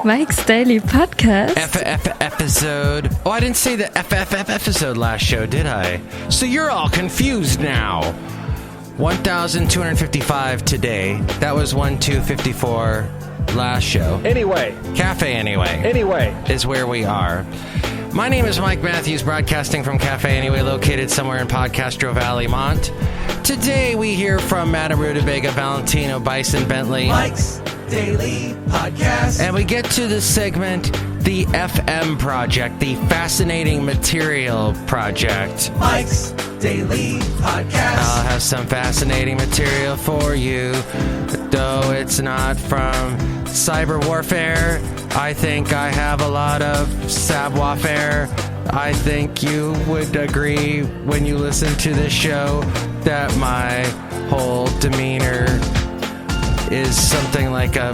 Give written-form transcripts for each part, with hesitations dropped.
Mike's Daily Podcast. Episode. Oh, I didn't say the episode last show, did I? So you're all confused now. 1,255 today. That was 1,254 last show. Anyway. Cafe Anyway is where we are. My name is Mike Matthews, broadcasting from Cafe Anyway, located somewhere in Podcastro Valley, Mont. Today we hear from Madame Rootabega, Valentino, Bison Bentley. Mike's Daily Podcast. And we get to the segment, the FM Project, the Fascinating Material Project. Mike's Daily Podcast. I'll have some fascinating material for you, though it's not from cyber warfare. I think I have a lot of savoir-faire. I think you would agree when you listen to this show that my whole demeanor is something like a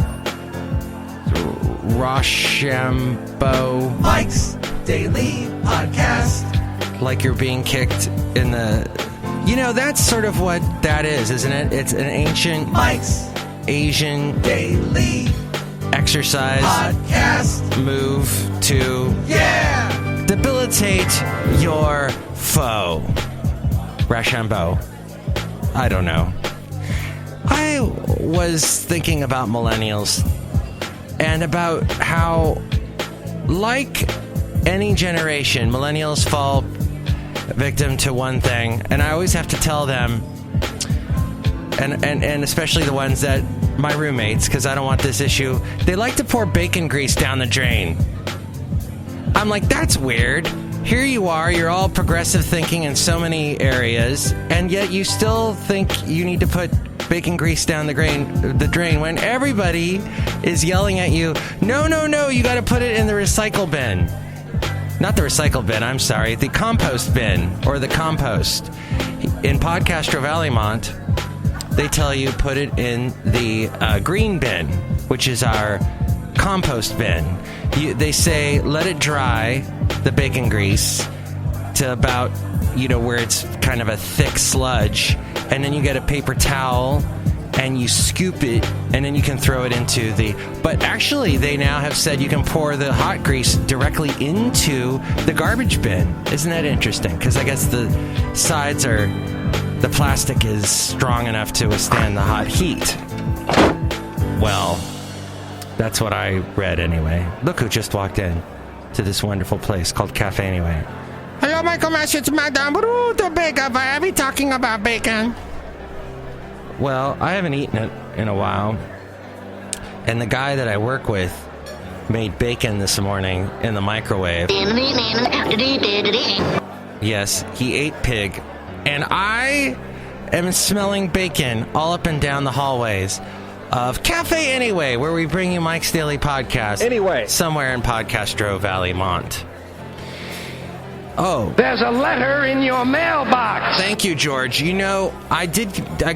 Rochambeau. Mike's Daily Podcast. Like you're being kicked in the... You know, that's sort of what that is, isn't it? It's an ancient Mike's Asian Daily exercise Podcast move to debilitate your foe. Rochambeau. I don't know. I was thinking about millennials and about how, like any generation, millennials fall victim to one thing, and I always have to tell them, and especially the ones that my roommates, because I don't want this issue, they like to pour bacon grease down the drain. I'm like, that's weird. Here you are, you're all progressive thinking in so many areas, and yet you still think you need to put bacon grease down the drain when everybody is yelling at you, no, you got to put it in the recycle bin. Not the recycle bin, I'm sorry, the compost bin, or the compost. In Podcastro Valley, Mont, they tell you put it in the green bin, which is our compost bin. They say let it dry, the bacon grease, to about, where it's kind of a thick sludge, and then you get a paper towel and you scoop it, and then you can throw it into the... But actually, they now have said you can pour the hot grease directly into the garbage bin. Isn't that interesting? Because I guess the sides are... The plastic is strong enough to withstand the hot heat. Well, that's what I read anyway. Look who just walked in to this wonderful place called Cafe Anyway. Hello, Michael Mash, it's Madame Rootabega. Why are we talking about bacon? Well, I haven't eaten it in a while. And the guy that I work with made bacon this morning in the microwave. Yes, he ate pig. And I am smelling bacon all up and down the hallways of Cafe Anyway, where we bring you Mike's Daily Podcast. Anyway. Somewhere in Podcastro Valley, Mont. Oh. There's a letter in your mailbox. Thank you, George. I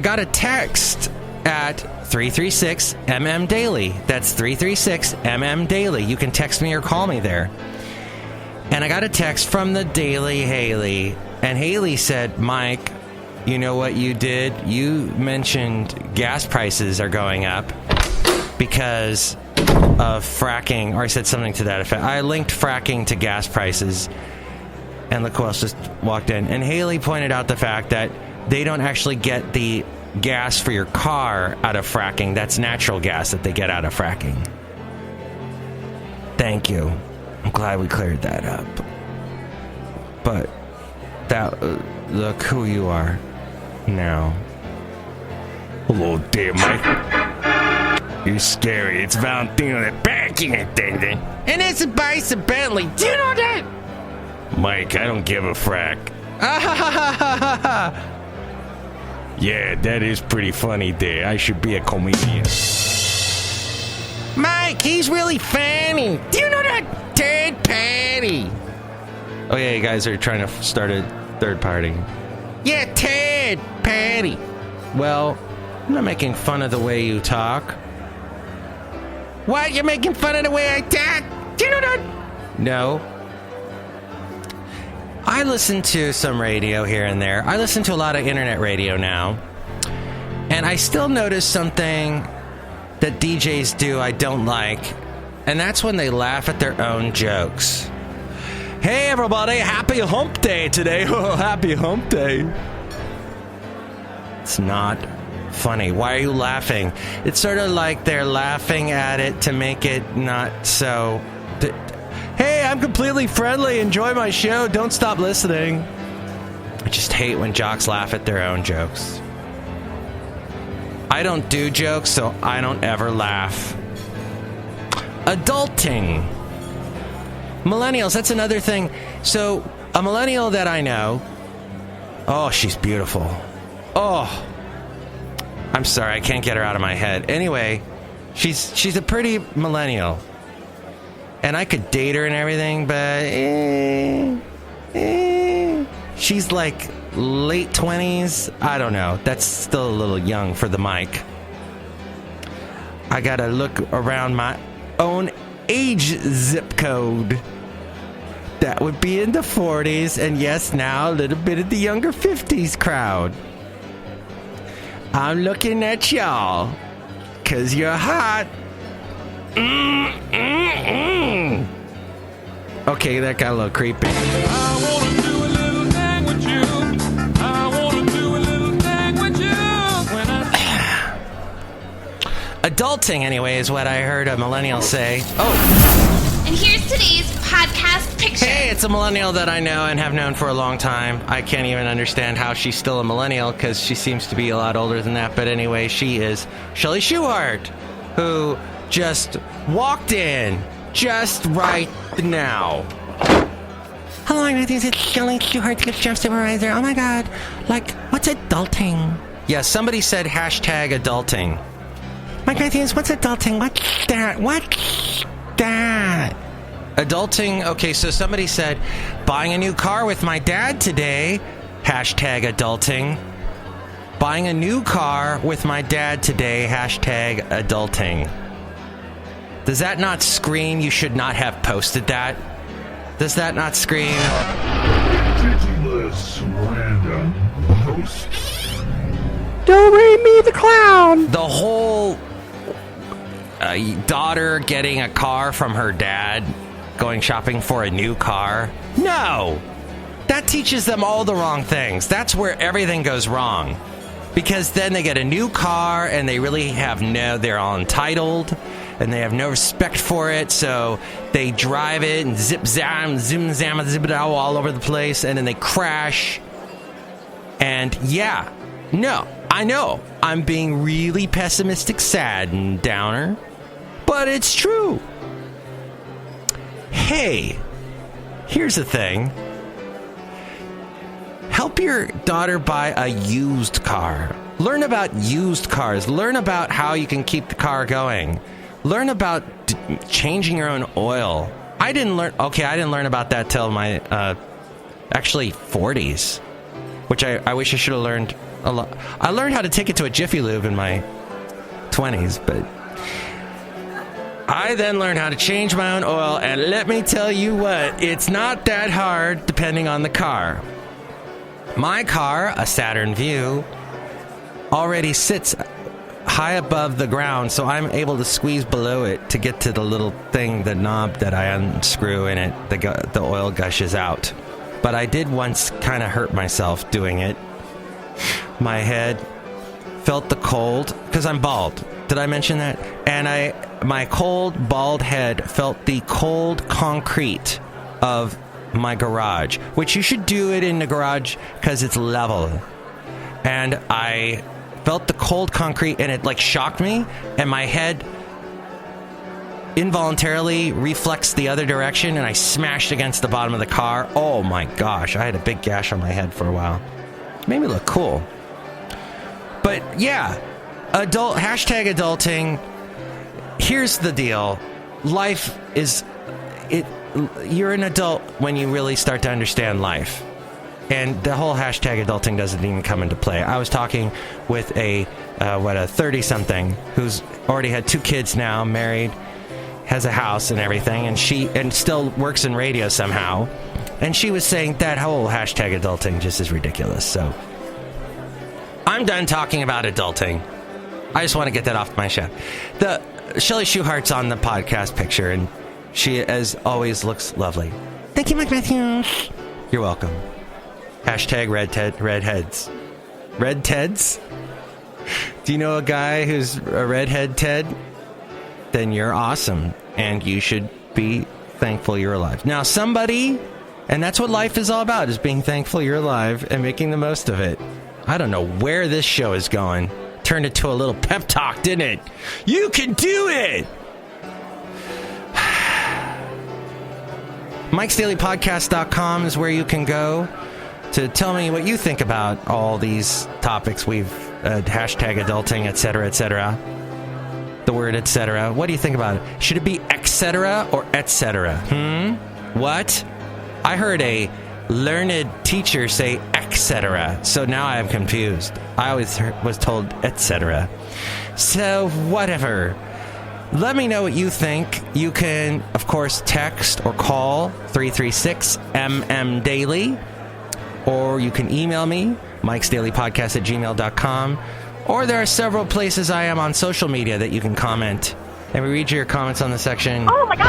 got a text at 336-MM-DAILY. That's 336-MM-DAILY. You can text me or call me there. And I got a text from the Daily Haley. And Haley said, Mike, you know what you did? You mentioned gas prices are going up because of fracking, or I said something to that effect. I linked fracking to gas prices. And look who else just walked in. And Haley pointed out the fact that they don't actually get the gas for your car out of fracking. That's natural gas that they get out of fracking. Thank you. I'm glad we cleared that up. But look who you are now. Hello there, Mike. You're scary. It's Valentino, the banking attendant. And it's Bison Bentley. Do you know that? Mike, I don't give a frack. Yeah, that is pretty funny there. I should be a comedian. Mike, he's really funny. Do you know that? Ted Patty. Oh, yeah, you guys are trying to start a third party. Yeah, Ted Patty. Well, I'm not making fun of the way you talk. What? You're making fun of the way I talk? Do you know that? No. I listen to some radio here and there. I listen to a lot of internet radio now. And I still notice something that DJs do I don't like. And that's when they laugh at their own jokes. Hey, everybody, happy hump day today. Happy hump day. It's not funny. Why are you laughing? It's sort of like they're laughing at it to make it not so... Hey, I'm completely friendly. Enjoy my show. Don't stop listening. I just hate when jocks laugh at their own jokes. I don't do jokes, so I don't ever laugh. Adulting. Millennials, that's another thing. So, a millennial that I know... Oh, she's beautiful. Oh. I'm sorry, I can't get her out of my head. Anyway, she's a pretty millennial. And I could date her and everything, but... She's like late 20s. I don't know. That's still a little young for the mic. I gotta look around my own age zip code. That would be in the 40s. And yes, now a little bit of the younger 50s crowd. I'm looking at y'all. 'Cause you're hot. Okay, that got a little creepy. I wanna do a little thing with you. I wanna do a little thing with you. Adulting, anyway, is what I heard a millennial say. Oh. And here's today's podcast picture. Hey, it's a millennial that I know and have known for a long time. I can't even understand how she's still a millennial because she seems to be a lot older than that. But anyway, she is Chely Shoehart, who just walked in just right now. Hello, this is Chely Shoehart, the chef supervisor. Oh my god, like, what's adulting? Yeah, somebody said hashtag adulting. My god, what's adulting? What's that? What's that? Adulting, okay, so somebody said, buying a new car with my dad today. Hashtag adulting. Buying a new car with my dad today. Hashtag adulting. Does that not scream you should not have posted that? Does that not scream? Ridiculous random posts. Don't read me the clown. The whole daughter getting a car from her dad, going shopping for a new car. No! That teaches them all the wrong things. That's where everything goes wrong. Because then they get a new car and they really have they're all entitled and they have no respect for it, so they drive it and zip zam, zoom zam, zip it out all over the place, and then they crash. And yeah, no, I know I'm being really pessimistic, sad, and downer, but it's true. Hey, here's the thing. Help your daughter buy a used car. Learn about used cars. Learn about how you can keep the car going. Learn about changing your own oil. I didn't learn about that till my, actually 40s, which I wish I should have learned a lot. I learned how to take it to a Jiffy Lube in my 20s, but I then learned how to change my own oil, and let me tell you what, it's not that hard depending on the car. My car, a Saturn Vue, already sits high above the ground, so I'm able to squeeze below it to get to the little thing, the knob that I unscrew in it. The oil gushes out. But I did once kind of hurt myself doing it. My head felt the cold, because I'm bald. Did I mention that? And my cold, bald head felt the cold concrete of my garage, which you should do it in the garage because it's level. And I felt the cold concrete and it like shocked me, and my head involuntarily reflexed the other direction and I smashed against the bottom of the car. Oh my gosh, I had a big gash on my head for a while. It made me look cool. But yeah, hashtag adulting. Here's the deal. Life is you're an adult when you really start to understand life. And the whole hashtag adulting doesn't even come into play. I was talking with a 30-something who's already had 2 kids now, married, has a house and everything, and still works in radio somehow. And she was saying that whole hashtag adulting just is ridiculous. So I'm done talking about adulting. I just want to get that off my chest. Chely Shoehart's on the podcast picture, and she, as always, looks lovely. Thank you, Mike Matthews. You're welcome. Hashtag redheads. Red Teds? Do you know a guy who's a redhead Ted? Then you're awesome, and you should be thankful you're alive. Now, somebody, and that's what life is all about, is being thankful you're alive and making the most of it. I don't know where this show is going. Turned it to a little pep talk, didn't it? You can do it! MIKEs-DAILY-PODCAST.com is where you can go to tell me what you think about all these topics we've hashtag adulting, etc., etc. The word etc. What do you think about it? Should it be etc. or etc.? What? I heard a learned teacher say etc. So now I am confused. I always was told etc. So whatever. Let me know what you think. You can, of course, text or call 336-MM-DAILY. Or you can email me, mikesdailypodcast@gmail.com. Or there are several places I am on social media that you can comment. And we read your comments on the section. Oh my God!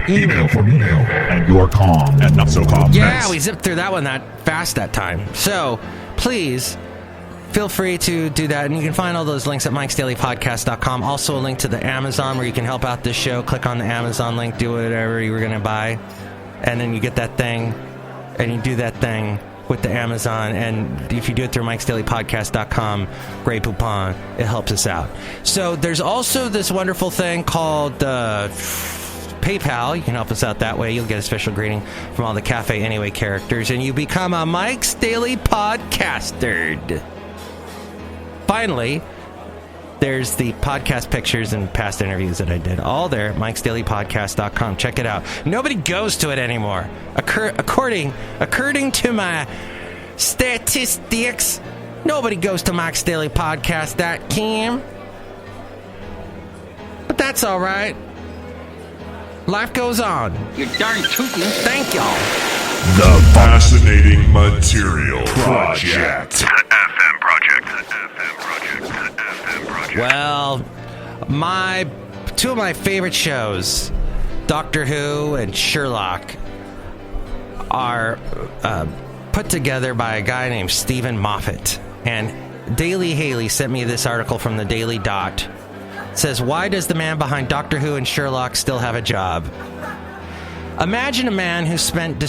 Email for email. And you're calm and not so calm. Yeah, we zipped through that one that fast that time. So, please, feel free to do that. And you can find all those links at MIKES-DAILY-PODCAST.com. Also a link to the Amazon where you can help out this show. Click on the Amazon link, do whatever you were going to buy. And then you get that thing. And you do that thing with the Amazon. And if you do it through MIKES-DAILY-PODCAST.com, Grey Poupon, it helps us out. So there's also this wonderful thing called PayPal. You can help us out that way. You'll get a special greeting from all the Cafe Anyway characters, and you become a Mike's Daily Podcaster. Finally, there's the podcast pictures and past interviews that I did. All there at MIKES-DAILY-PODCAST.com. Check it out. Nobody goes to it anymore. According to my statistics, nobody goes to MIKES-DAILY-PODCAST.com. But that's all right. Life goes on. You're darn tootin'. Thank y'all. The Fascinating Material Project. Well, two of my favorite shows, Doctor Who and Sherlock, are put together by a guy named Stephen Moffat. And Daily Haley sent me this article from the Daily Dot. It says, why does the man behind Doctor Who and Sherlock still have a job? Imagine a man who spent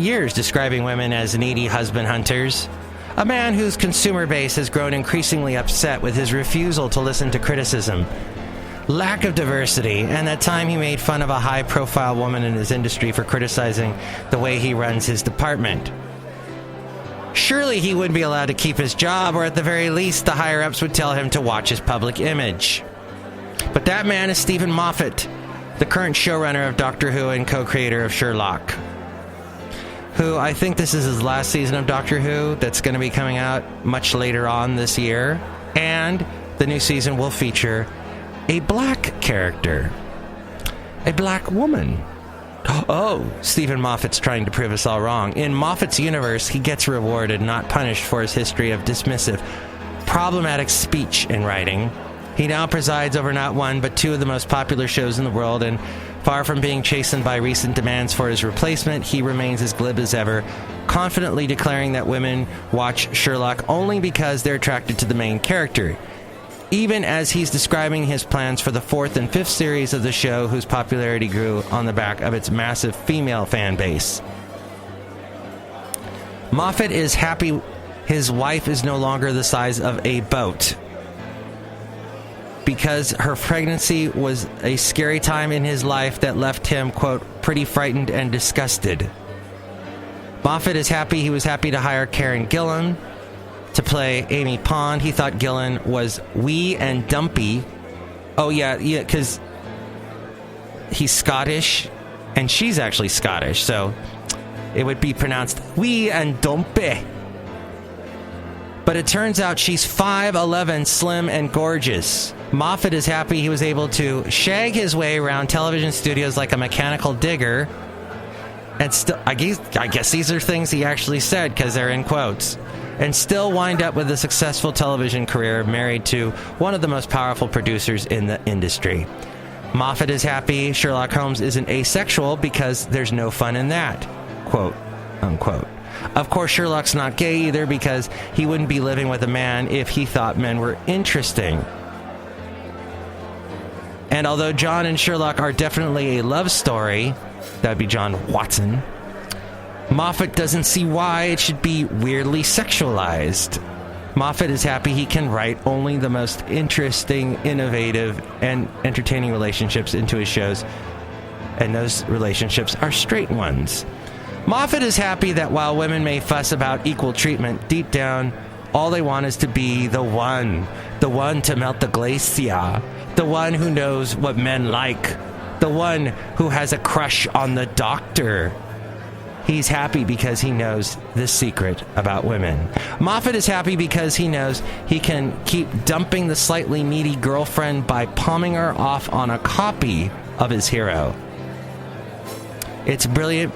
years describing women as needy husband hunters. A man whose consumer base has grown increasingly upset with his refusal to listen to criticism, lack of diversity, and that time he made fun of a high-profile woman in his industry for criticizing the way he runs his department. Surely he wouldn't be allowed to keep his job, or at the very least, the higher-ups would tell him to watch his public image. But that man is Stephen Moffat, the current showrunner of Doctor Who and co-creator of Sherlock, who I think this is his last season of Doctor Who that's going to be coming out much later on this year. And the new season will feature a black character, a black woman. Oh, Stephen Moffat's trying to prove us all wrong. In Moffat's universe, he gets rewarded, not punished, for his history of dismissive, problematic speech in writing. He now presides over not one, but two of the most popular shows in the world, and far from being chastened by recent demands for his replacement, he remains as glib as ever, confidently declaring that women watch Sherlock only because they're attracted to the main character, even as he's describing his plans for the 4th and 5th series of the show, whose popularity grew on the back of its massive female fan base. Moffat is happy his wife is no longer the size of a boat, because her pregnancy was a scary time in his life that left him, quote, pretty frightened and disgusted. Moffat is happy he was happy to hire Karen Gillan to play Amy Pond. He thought Gillan was wee and dumpy. Oh, yeah, because he's Scottish, and she's actually Scottish, so it would be pronounced wee and dumpy. But it turns out she's 5'11", slim, and gorgeous. Moffat is happy he was able to shag his way around television studios like a mechanical digger. And still, I guess these are things he actually said, because they're in quotes. and still wind up with a successful television career married to one of the most powerful producers in the industry. Moffat is happy Sherlock Holmes isn't asexual because there's no fun in that, quote, unquote. Of course, Sherlock's not gay either because he wouldn't be living with a man if he thought men were interesting. And although John and Sherlock are definitely a love story, that'd be John Watson, Moffat doesn't see why it should be weirdly sexualized. Moffat is happy he can write only the most interesting, innovative, and entertaining relationships into his shows, and those relationships are straight ones. Moffat is happy that while women may fuss about equal treatment, deep down, all they want is to be the one to melt the glacier, the one who knows what men like, the one who has a crush on the doctor. He's happy because he knows the secret about women. Moffat is happy because he knows he can keep dumping the slightly needy girlfriend by palming her off on a copy of his hero. It's brilliant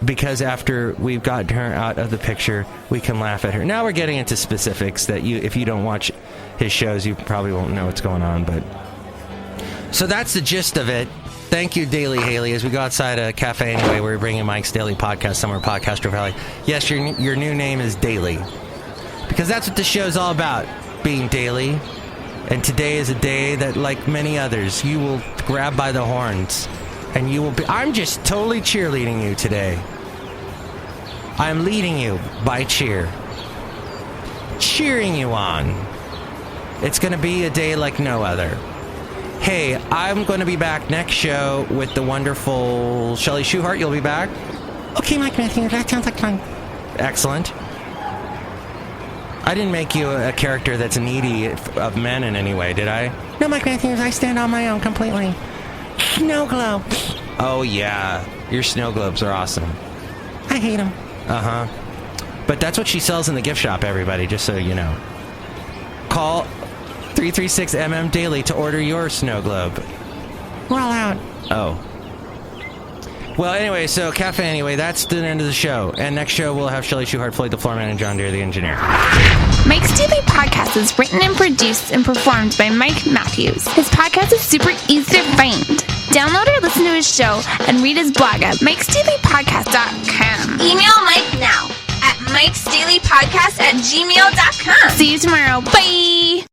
because after we've gotten her out of the picture, we can laugh at her. Now we're getting into specifics that if you don't watch his shows, you probably won't know what's going on. But so that's the gist of it. Thank you, Daily Haley. As we go outside a cafe anyway, we're bringing Mike's Daily Podcast somewhere, Podcaster Valley. Yes, your new name is Daily. Because that's what the show's all about, being daily. And today is a day that, like many others, you will grab by the horns. And you will be... I'm just totally cheerleading you today. I'm leading you by cheer. Cheering you on. It's going to be a day like no other. Hey, I'm going to be back next show with the wonderful Chely Shoehart. You'll be back? Okay, Mike Matthews, that sounds like fun. Excellent. I didn't make you a character that's needy of men in any way, did I? No, Mike Matthews, I stand on my own completely. Snow globes. Oh, yeah. Your snow globes are awesome. I hate them. Uh-huh. But that's what she sells in the gift shop, everybody, just so you know. Call 336MM Daily to order your snow globe. We're all out. Oh. Well, anyway, so Cafe Anyway, that's the end of the show. And next show, we'll have Chely Shoehart, Floyd the Floorman, and John Deere the engineer. Mike's Daily Podcast is written and produced and performed by Mike Matthews. His podcast is super easy to find. Download or listen to his show and read his blog at MIKEs-DAILY-PODCAST.com. Email Mike now at MIKEs-DAILY-PODCAST@gmail.com. See you tomorrow. Bye!